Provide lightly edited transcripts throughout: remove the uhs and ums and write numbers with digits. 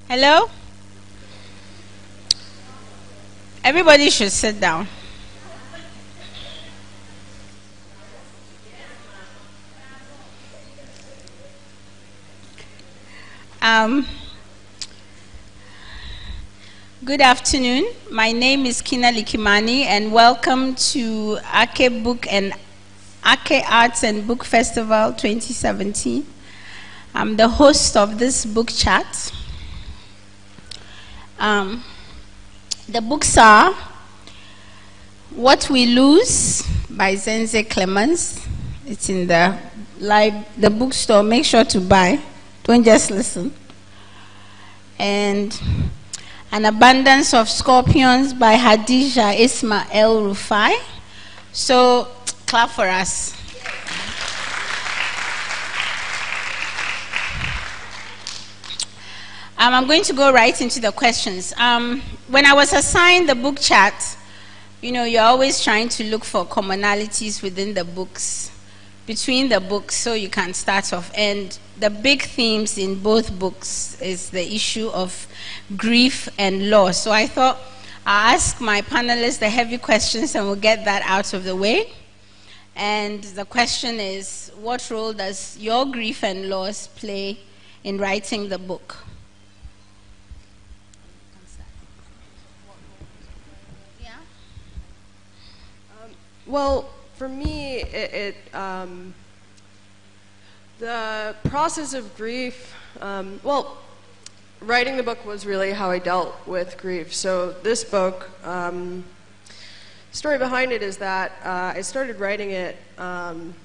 Hello? Everybody should sit down. Good afternoon. My name is Kina Likimani, and welcome to Ake Arts and Book Festival 2017. I'm the host of this book chat. The books are What We Lose by Zenze Clemens. It's in the bookstore. Make sure to buy. Don't just listen. And An Abundance of Scorpions by Hadija Ismail Rufai. So, clap for us. I'm going to go right into the questions. When I was assigned the book chat, you're always trying to look for commonalities within the books, between the books, so you can start off. And the big themes in both books is the issue of grief and loss. So I thought I'll ask my panelists the heavy questions and we'll get that out of the way. And the question is, what role does your grief and loss play in writing the book? Well, for me, the process of grief, writing the book was really how I dealt with grief. So this book, story behind it is that I started writing it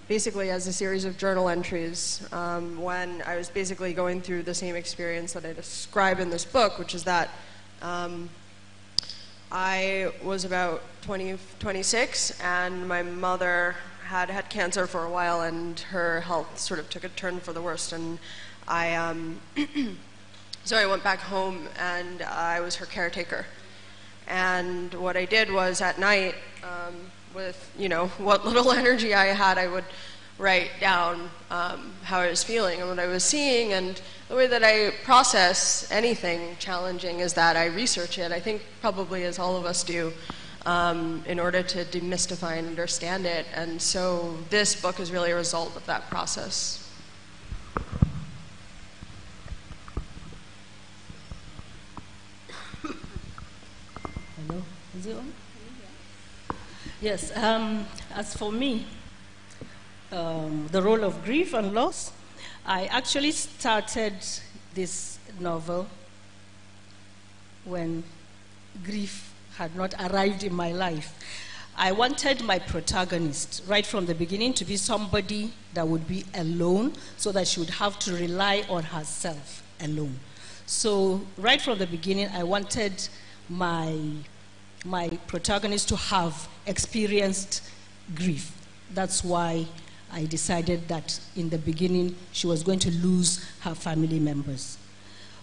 basically as a series of journal entries when I was basically going through the same experience that I describe in this book, which is that I was about 26, and my mother had cancer for a while, and her health sort of took a turn for the worst, and so I went back home, and I was her caretaker. And what I did was at night, with what little energy I had, I would write down how I was feeling and what I was seeing. And the way that I process anything challenging is that I research it, I think probably as all of us do, in order to demystify and understand it. And so this book is really a result of that process. Hello, is it on? Yes, as for me, the role of grief and loss, I actually started this novel when grief had not arrived in my life. I wanted my protagonist right from the beginning to be somebody that would be alone, so that she would have to rely on herself alone. So right from the beginning, I wanted my protagonist to have experienced grief. That's why I decided that in the beginning she was going to lose her family members.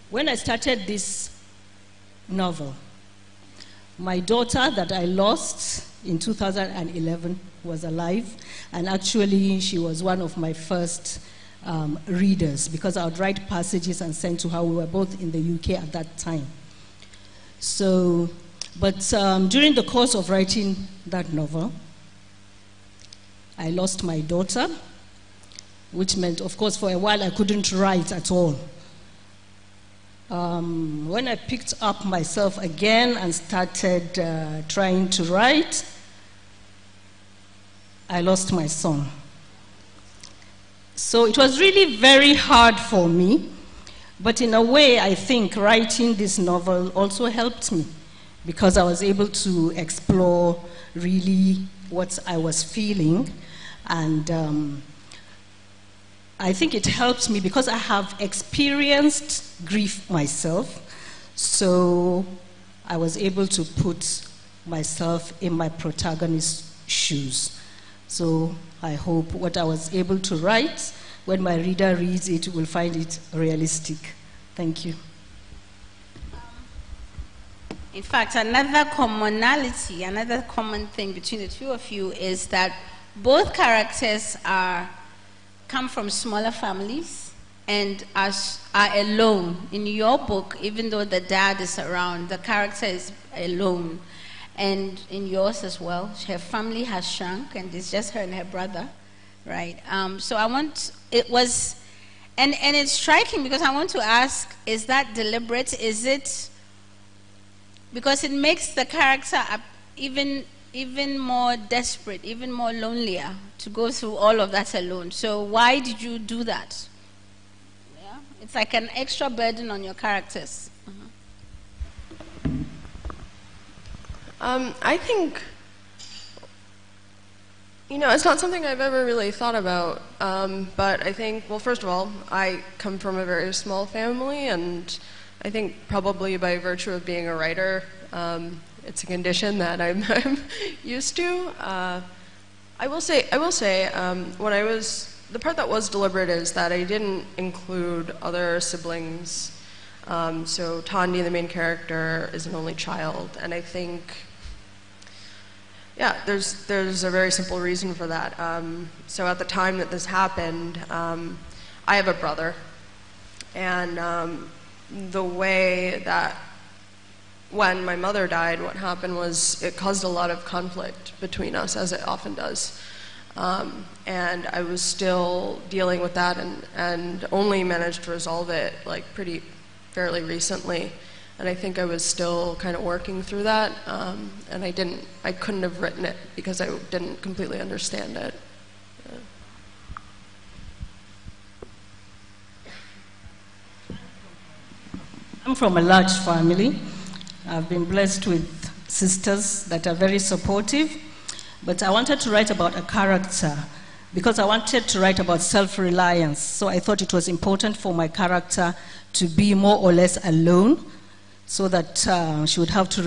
When I started this novel, my daughter that I lost in 2011 was alive, and actually she was one of my first readers, because I would write passages and send to her. We were both in the UK at that time. So, but during the course of writing that novel, I lost my daughter, which meant, of course, for a while I couldn't write at all. When I picked up myself again and started trying to write, I lost my son. So it was really very hard for me, but in a way I think writing this novel also helped me, because I was able to explore really what I was feeling. And I think it helped me because I have experienced grief myself, so I was able to put myself in my protagonist's shoes. So I hope what I was able to write, when my reader reads it, will find it realistic. Thank you. In fact, another commonality, another common thing between the two of you is that both characters come from smaller families, and are alone. In your book, even though the dad is around, the character is alone. And in yours as well, her family has shrunk, and it's just her and her brother, right? So and it's striking because I want to ask, is that deliberate? Is it, because it makes the character even more desperate, even more lonelier to go through all of that alone. So why did you do that? Yeah? It's like an extra burden on your characters. I think, it's not something I've ever really thought about, but I think, well, first of all, I come from a very small family, and I think probably by virtue of being a writer, it's a condition that I'm used to. I will say, the part that was deliberate is that I didn't include other siblings. So Tandi, the main character, is an only child, and I think, yeah, there's a very simple reason for that. So at the time that this happened, I have a brother, and the way that when my mother died, what happened was it caused a lot of conflict between us, as it often does. And I was still dealing with that and only managed to resolve it like fairly recently. And I think I was still kind of working through that. And I couldn't have written it because I didn't completely understand it. I'm from a large family. I've been blessed with sisters that are very supportive, but I wanted to write about a character because I wanted to write about self-reliance. So I thought it was important for my character to be more or less alone so that she would have to